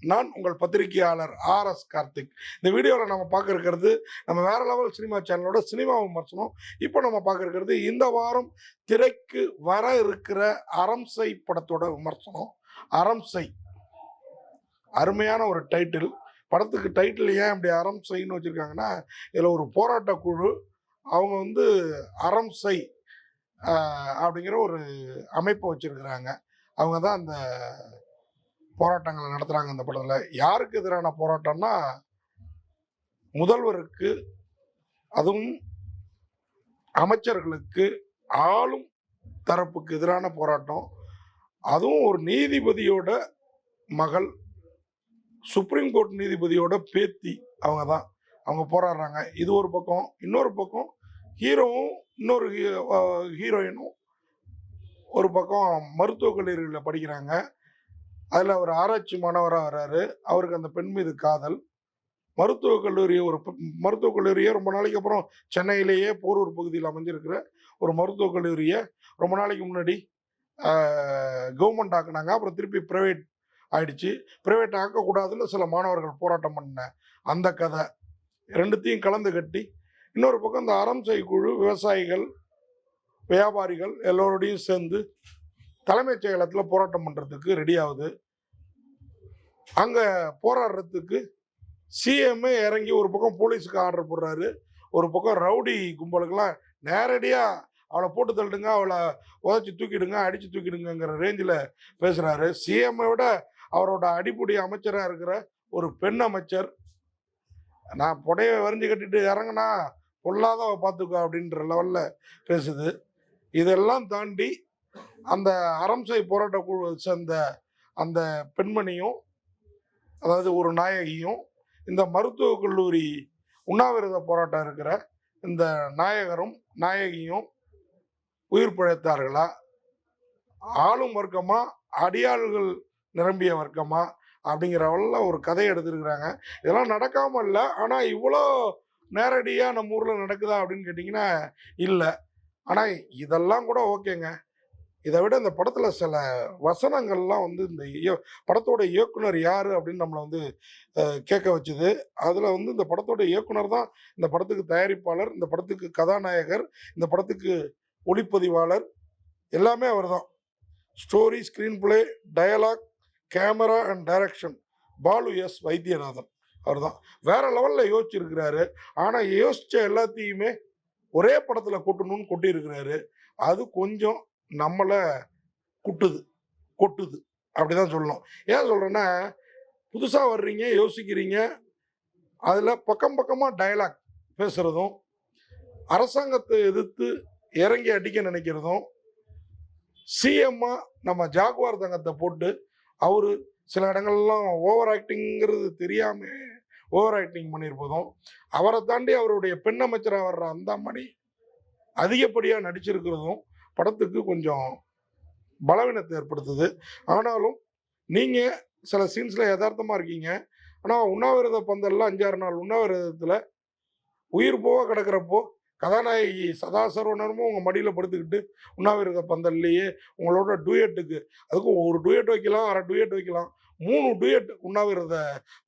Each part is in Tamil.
நான் உங்கள் பத்திரிகையாளர் RS கார்த்திக். இந்த வீடியோவில் நம்ம பார்க்க இருக்கிறது நம்ம வேற லெவல் சினிமா சேனலோட சினிமா விமர்சனம். இப்போ நம்ம பார்க்க இருக்கிறது இந்த வாரம் திரைக்கு வர இருக்கிற அரம்சை படத்தோட விமர்சனம். அரம்சை அருமையான ஒரு டைட்டில். படத்துக்கு டைட்டில் ஏன் இப்படி அரம்சைன்னு வச்சுருக்காங்கன்னா, இதில் ஒரு போராட்ட குழு அவங்க அரம்சை அப்படிங்கிற ஒரு அமைப்பை வச்சுருக்கிறாங்க. அவங்க தான் அந்த போராட்டங்களை நடத்துகிறாங்க இந்த படத்தில். யாருக்கு எதிரான போராட்டம்னா, முதல்வருக்கு, அதுவும் அமைச்சர்களுக்கு, ஆளும் தரப்புக்கு எதிரான போராட்டம். அதுவும் ஒரு நீதிபதியோட மகள், சுப்ரீம் கோர்ட் நீதிபதியோட பேத்தி அவங்க போராடுறாங்க. இது ஒரு பக்கம். இன்னொரு பக்கம் ஹீரோவும் இன்னொரு ஹீரோயினும் ஒரு பக்கம் மருத்துவக் கல்லூரியில் படிக்கிறாங்க. அதில் அவர் ஆராய்ச்சி மாணவராக வர்றாரு. அவருக்கு அந்த பெண் மீது காதல். மருத்துவக் கல்லூரியை ரொம்ப நாளைக்கு அப்புறம் சென்னையிலேயே போரூர் பகுதியில் அமைஞ்சிருக்கிற ஒரு மருத்துவக் கல்லூரியை ரொம்ப நாளைக்கு முன்னாடி கவர்மெண்ட் ஆக்குனாங்க. அப்புறம் திருப்பி ப்ரைவேட் ஆயிடுச்சு. ப்ரைவேட் ஆக்கக்கூடாதுன்னு சில மாணவர்கள் போராட்டம் பண்ண அந்த கதை ரெண்டுத்தையும் கலந்து கட்டி, இன்னொரு பக்கம் இந்த அரம்சை குழு விவசாயிகள், வியாபாரிகள் எல்லோரோடையும் சேர்ந்து தலைமைச் செயலகத்தில் போராட்டம் பண்ணுறதுக்கு ரெடி ஆகுது. அங்கே போராடுறதுக்கு சிஎம்ஏ இறங்கி ஒரு பக்கம் போலீஸுக்கு ஆர்டர் போடுறாரு, ஒரு பக்கம் ரவுடி கும்பலுக்கெல்லாம் நேரடியாக அவளை போட்டு தள்ளிடுங்க, அவளை உதச்சி தூக்கிடுங்க, அடித்து தூக்கிடுங்கிற ரேஞ்சில் பேசுகிறாரு. சிஎம்ஐ விட அவரோட அடிப்படை அமைச்சராக இருக்கிற ஒரு பெண் அமைச்சர், நான் புடையை வரைஞ்சி கட்டிட்டு இறங்கினா பொல்லாதவ பார்த்துக்கோ அப்படின்ற லெவலில் பேசுது. இதெல்லாம் தாண்டி அந்த அரம்சை போராட்ட குழு சேர்ந்த அந்த பெண்மணியும், அதாவது ஒரு நாயகியும், இந்த மருத்துவக் கல்லூரி உண்ணாவிரத போராட்டம் இருக்கிற இந்த நாயகரும் நாயகியும் உயிர் பிழைத்தார்களா, ஆளும் வர்க்கமா, அடியாள்கள் நிரம்பிய வர்க்கமா அப்படிங்கிறவள ஒரு கதையை எடுத்துருக்குறாங்க. இதெல்லாம் நடக்காம இல்லை, ஆனால் இவ்வளோ நேரடியாக நம்ம ஊரில் நடக்குதா அப்படின்னு கேட்டிங்கன்னா இல்லை. ஆனால் இதெல்லாம் கூட ஓகேங்க. இதை விட இந்த படத்தில் சில வசனங்கள்லாம் இந்த படத்தோட இயக்குனர் யார் அப்படின்னு நம்மளை கேட்க வச்சுது. அதில் இந்த படத்தோட இயக்குனர் தான் இந்த படத்துக்கு தயாரிப்பாளர், இந்த படத்துக்கு கதாநாயகர், இந்த படத்துக்கு ஒளிப்பதிவாளர், எல்லாமே அவர் தான். Story, screenplay, dialogue, camera and direction Balu S Vaithiyanathan அவர் தான். வேற லெவலில் யோசிச்சிருக்கிறாரு. ஆனால் யோசித்த எல்லாத்தையுமே ஒரே படத்தில் கொட்டணும்னு கொட்டியிருக்கிறாரு. அது கொஞ்சம் நம்மளை கொட்டுது அப்படிதான் சொல்லணும். ஏன் சொல்கிறேன்னா, புதுசாக வர்றீங்க, யோசிக்கிறீங்க, அதில் பக்கம் பக்கமாக டயலாக் பேசுகிறதும், அரசாங்கத்தை எதிர்த்து இறங்கி அடிக்க நினைக்கிறதும், சிஎம்மா நம்ம ஜாகுவார் தங்கத்தை போட்டு அவர் சில இடங்கள்லாம் ஓவர் ஆக்டிங்கிறது தெரியாமல் ஓவர் ஆக்டிங் பண்ணியிருப்பதும், அவரை தாண்டி அவருடைய பெண் அமைச்சராக வர்ற அந்த அம்மணி அதிகப்படியாக நடிச்சிருக்கிறதும் படத்துக்கு கொஞ்சம் பலவீனத்தை ஏற்படுத்துது. ஆனாலும் நீங்கள் சில சீன்ஸில் யதார்த்தமாக இருக்கீங்க. ஆனால் உண்ணாவிரத பந்தல்லாம் 5-6 நாள் உண்ணாவிரதத்தில் உயிர் போக கிடக்கிறப்போ கதாநாயகி சதாசர்வனமும் உங்கள் மடியில் படுத்துக்கிட்டு உண்ணாவிரத பந்தல்லையே உங்களோட டூயட்டுக்கு, அதுக்கும் ஒரு டூயட் வைக்கலாம், அரை டூயட் வைக்கலாம், 3 டூயட் உண்ணாவிரத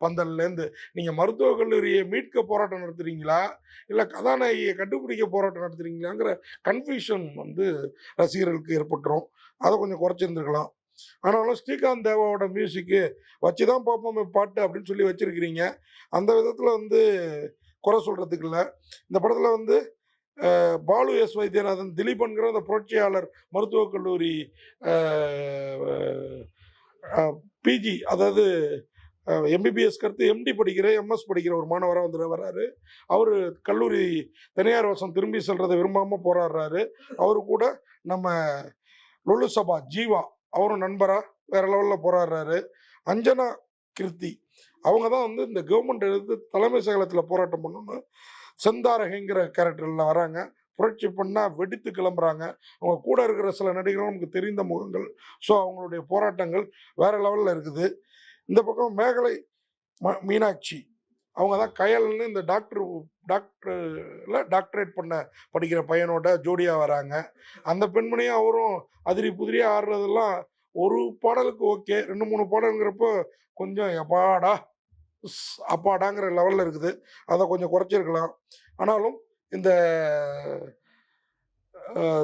பந்தல்லேருந்து நீங்கள் மருத்துவக் கல்லூரியை மீட்க போராட்டம் நடத்துகிறீங்களா, இல்லை கதாநாயகியை கண்டுபிடிக்க போராட்டம் நடத்துகிறீங்களாங்கிற கன்ஃபியூஷன் ரசிகர்களுக்கு ஏற்பட்டுரும். அதை கொஞ்சம் குறைச்சிருந்துருக்கலாம். ஆனாலும் ஸ்ரீகாந்த் தேவாவோட மியூசிக்கு வச்சு தான் பார்ப்போமே பாட்டு அப்படின்னு சொல்லி வச்சுருக்கிறீங்க. அந்த விதத்தில் குறை சொல்கிறதுக்கு இல்லை. இந்த படத்தில் பாலு எஸ் வைத்தியநாதன், திலீபன்கிற அந்த புரட்சியாளர் மருத்துவக் கல்லூரி பிஜி, அதாவது எம்பிபிஎஸ் கருத்து எம்டி படிக்கிற, எம்எஸ் படிக்கிற ஒரு மாணவராக வர்றாரு. அவர் கல்லூரி தனியார் வசம் திரும்பி செல்றதை விரும்பாமல் போராடுறாரு. அவரு கூட நம்ம லொல்லு சபா ஜீவா அவரும் நண்பராக வேற லெவலில் போராடுறாரு. அஞ்சனா கிருத்தி அவங்க தான் இந்த கவர்மெண்ட் எடுத்து தலைமை செயலகத்தில் போராட்டம் பண்ணணும்னு செந்தாரகைங்கிற கேரக்டரில் வராங்க. புரட்சி பண்ணால் வெடித்து கிளம்புறாங்க. அவங்க கூட இருக்கிற சில நடிகர்கள் நமக்கு தெரிந்த முகங்கள். ஸோ அவங்களுடைய போராட்டங்கள் வேற லெவலில் இருக்குது. இந்த பக்கம் மேகலை மீனாட்சி அவங்க தான் கயல்னு இந்த டாக்டரேட் பண்ண படிக்கிற பையனோட ஜோடியாக வராங்க. அந்த பெண்மணியும் அவரும் அதிரி புதிரியாக ஆடுறதெல்லாம் ஒரு பாடலுக்கு ஓகே. 2, 3 பாடல்ங்கிறப்போ கொஞ்சம் எப்பாடா! அப்பாடாங்கிற லெவல்ல இருக்குது. அத கொஞ்சம் குறைச்சிருக்கலாம். ஆனாலும் இந்த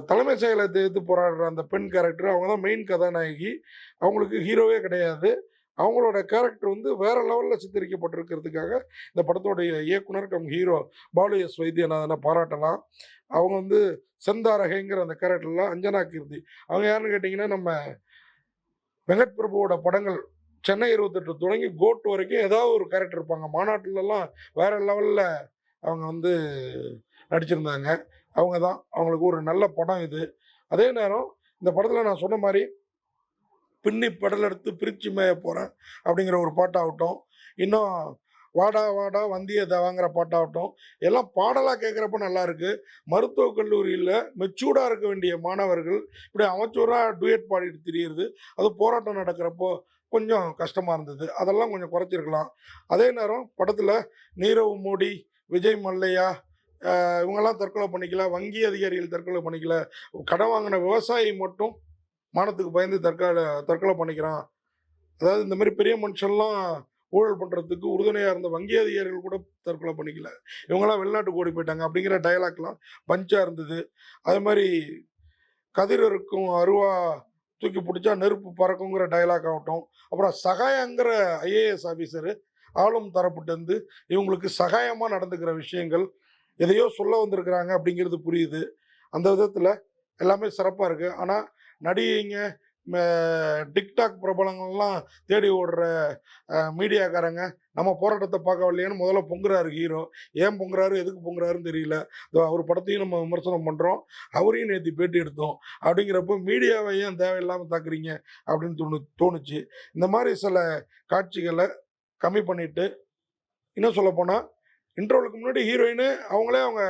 தலைமைச் செயலகத்த எதிர்த்து போராடுற அந்த பெண் கேரக்டர் அவங்க தான் மெயின் கதாநாயகி. அவங்களுக்கு ஹீரோவே கிடையாது. அவங்களோட கேரக்டர் வந்து வேற லெவல்ல சித்தரிக்கப்பட்டிருக்கிறதுக்காக இந்த படத்தோடைய இயக்குனர் கம் ஹீரோ பாலு எஸ் வைத்தியநாதனை பாராட்டலாம். அவங்க வந்து செந்தாரகைங்கிற அந்த கேரக்டர்ல அஞ்சனா கீர்த்தி. அவங்க யாருன்னு கேட்டீங்கன்னா, நம்ம வெங்கட் பிரபுவோட படங்கள் சென்னை 28 தொடங்கி கோட் வரைக்கும் ஏதாவது ஒரு கேரக்டர் இருப்பாங்க. மாநாட்டுலலாம் வேற லெவல்ல அவங்க வந்து நடிச்சிருந்தாங்க. அவங்க தான். அவங்களுக்கு ஒரு நல்ல படம் இது. அதே நேரம் இந்த படத்துல நான் சொன்ன மாரி, "பின்னி பெடல் எடுத்து பிரிச்சு மேய போறேன்" அப்படிங்கிற ஒரு பாட்டாகட்டும், இன்னும் "வாடா வாடா வந்தியத்தேவாங்கிற" பாட்டாகட்டும், எல்லாம் பாடலா கேட்குறப்ப நல்லாயிருக்கு. மருத்துவக் கல்லூரியில மெச்சூர்டா இருக்க வேண்டிய மாணவர்கள், இப்படி அமெச்சூரா டூயட் பாடிட்டு திரியிறது, அதுவும் போராட்டம் நடக்கிறப்போ கொஞ்சம் கஷ்டமா இருந்தது. அதெல்லாம் கொஞ்சம் குறைச்சிருக்கலாம். அதே நேரம் படத்துல நீரவ் மோடி, விஜய் மல்லையா இவங்கெல்லாம் தற்கொலை பண்ணிக்கல. வங்கி அதிகாரிகள் தற்கொலை பண்ணிக்கல. கடன் வாங்கின விவசாயி மட்டும் மானத்துக்கு பயந்து தற்கொலை பண்ணிக்கிறான். அதாவது இந்த மாரி பெரிய மனுஷன்லாம் ஊழல் பண்றதுக்கு உறுதுணையா இருந்த வங்கி அதிகாரிகள் கூட தற்கொலை பண்ணிக்கல. இவங்கலாம் வெளிநாட்டுக்கு ஓடி போயிட்டாங்க அப்படிங்கிற டயலாக்லாம் பஞ்சா இருந்தது. அதே மாரி கதிர் இருக்கும் அருவா தூக்கி பிடிச்சா நெருப்பு பறக்குங்கிற டயலாக் ஆகட்டும். அப்புறம் சகாயங்கிற ஐஏஎஸ் ஆஃபீசரு ஆளும் தரப்புட்டேருந்து இவங்களுக்கு சகாயமா நடந்துக்கிற விஷயங்கள், எதையோ சொல்ல வந்திருக்கிறாங்க அப்படிங்கிறது புரியுது. அந்த விதத்துல எல்லாமே சிறப்பா இருக்கு. ஆனா நடிகைங்க, ம டிக்டாக் பிரபலங்கள்லாம் தேடி ஓடுற மீடியாக்காரங்க, நம்ம போராட்டத்த பார்க்க வரலையேன்னு முதல்ல பொங்குறாரு ஹீரோ. ஏன் பொங்குறாரு, எதுக்கு பொங்குறாருன்னு தெரியல. இதோ அவர் படத்தையும் நம்ம விமர்சனம் பண்றோம். அவரையும் நேத்து பேட்டி எடுத்தோம். அப்படிங்கிறப்போ மீடியாவை ஏன் தேவையில்லாம தாக்குறீங்க அப்படின்னு தோணுச்சு. இந்த மாரி சில காட்சிகள கம்மி பண்ணிட்டு, இன்னும் சொல்லப்போனா இன்ட்ரோவுக்கு முன்னாடி ஹீரோயின் அவங்களே அவங்க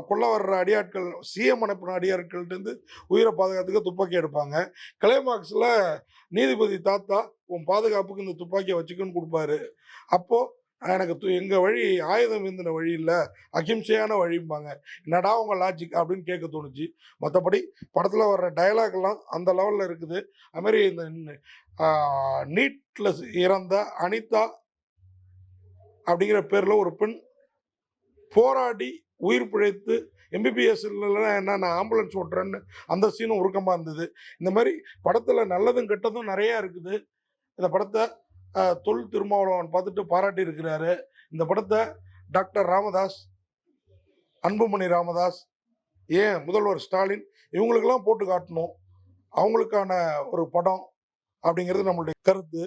கொல்ல வர்ற அடியாட்கள் சிஎம் அனுப்பின அடியாட்கள்ட்டேருந்து உயிரை பாதுகாத்துக்க துப்பாக்கி எடுப்பாங்க. கிளைமாக்ஸில் நீதிபதி தாத்தா உன் பாதுகாப்புக்கு இந்த துப்பாக்கியை வச்சுக்கன்னு கொடுப்பாரு. அப்போ எனக்கு எங்கள் வழி ஆயுதம் இருந்தின வழி இல்லை, அகிம்சையான வழிம்பாங்க. என்னடா உங்கள் லாஜிக் அப்படின்னு கேட்க தோணுச்சு. மற்றபடி படத்தில் வர்ற டயலாக்லாம் அந்த லெவலில் இருக்குது. அதுமாரி இந்த நீட்ல இறந்த அனிதா அப்படிங்கிற பேரில் ஒரு பெண் போராடி உயிர் பிழைத்து எம்பிபிஎஸ் இல்லைன்னா என்ன நான் ஆம்புலன்ஸ் ஓட்டுறேன்னு அந்த சீனும் உருக்கமாக இருந்தது. இந்த மாதிரி படத்தில் நல்லதும் கெட்டதும் நிறையா இருக்குது. இந்த படத்தை தொல் திருமாவளவன் பார்த்துட்டு பாராட்டி இருக்கிறாரு. இந்த படத்தை டாக்டர் ராமதாஸ், அன்புமணி ராமதாஸ், ஏன் முதல்வர் ஸ்டாலின் இவங்களுக்கெல்லாம் போட்டு காட்டணும். அவங்களுக்கான ஒரு படம் அப்படிங்கிறது நம்மளுடைய கருத்து.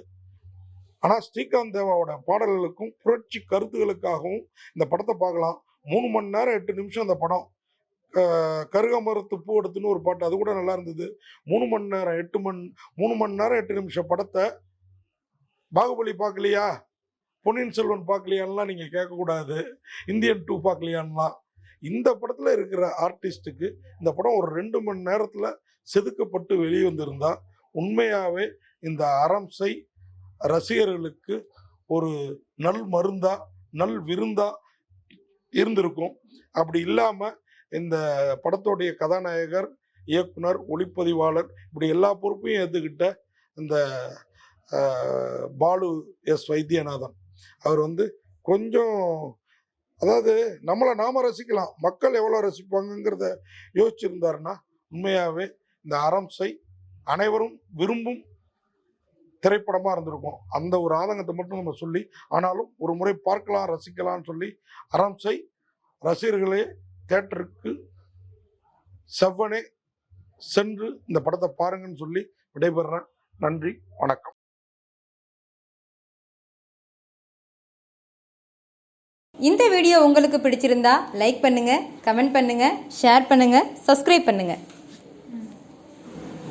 ஆனால் ஸ்ரீகாந்த் தேவாவோட பாடல்களுக்கும் புரட்சி கருத்துகளுக்காகவும் இந்த படத்தை பார்க்கலாம். 3 மணி நேரம் 8 நிமிஷம் அந்த படம். கருகமரத்து பூ எடுத்துன்னு ஒரு பாட்டு, அது கூட நல்லா இருந்தது. 3 மணி நேரம் 3 மணி நேரம் 8 நிமிஷம் படத்தை பாகுபலி பார்க்கலையா, பொன்னியின் செல்வன் பார்க்கலையான்லாம் நீங்கள் கேட்கக்கூடாது. இந்தியன் 2 பார்க்கலையான்லாம். இந்த படத்தில் இருக்கிற ஆர்டிஸ்ட்டுக்கு இந்த படம் ஒரு 2 மணி நேரத்தில் செதுக்கப்பட்டு வெளியே வந்திருந்தா உண்மையாகவே இந்த அரம்சை ரசிகர்களுக்கு ஒரு நல் மருந்தா, நல் விருந்தா இருந்திருக்கும். அப்படி இல்லாம இந்த படத்தோடைய கதாநாயகர், இயக்குனர், ஒளிப்பதிவாளர் இப்படி எல்லா பொறுப்பையும் ஏற்றுக்கிட்ட இந்த பாலு எஸ் வைத்தியநாதன் அவர் வந்து கொஞ்சம், அதாவது நம்மளை நாம ரசிக்கலாம், மக்கள் எவ்வளோ ரசிப்பாங்கங்கிறத யோசிச்சிருந்தாருன்னா உண்மையாகவே இந்த அரம்சை அனைவரும் விரும்பும் திரைப்படமாக இருந்திருக்கும். அந்த ஒரு ஆதங்கத்தை மட்டும் நம்ம சொல்லி, ஆனாலும் ஒரு முறை பார்க்கலாம், ரசிக்கலாம்னு சொல்லி அரம்சை ரசிகர்களே தியேட்டருக்கு செவ்வனே சென்று இந்த படத்தை பாருங்கன்னு சொல்லி விடைபெறுறேன். நன்றி, வணக்கம். இந்த வீடியோ உங்களுக்கு பிடிச்சிருந்தா லைக் பண்ணுங்க, கமெண்ட் பண்ணுங்க, ஷேர் பண்ணுங்க, சப்ஸ்கிரைப் பண்ணுங்க.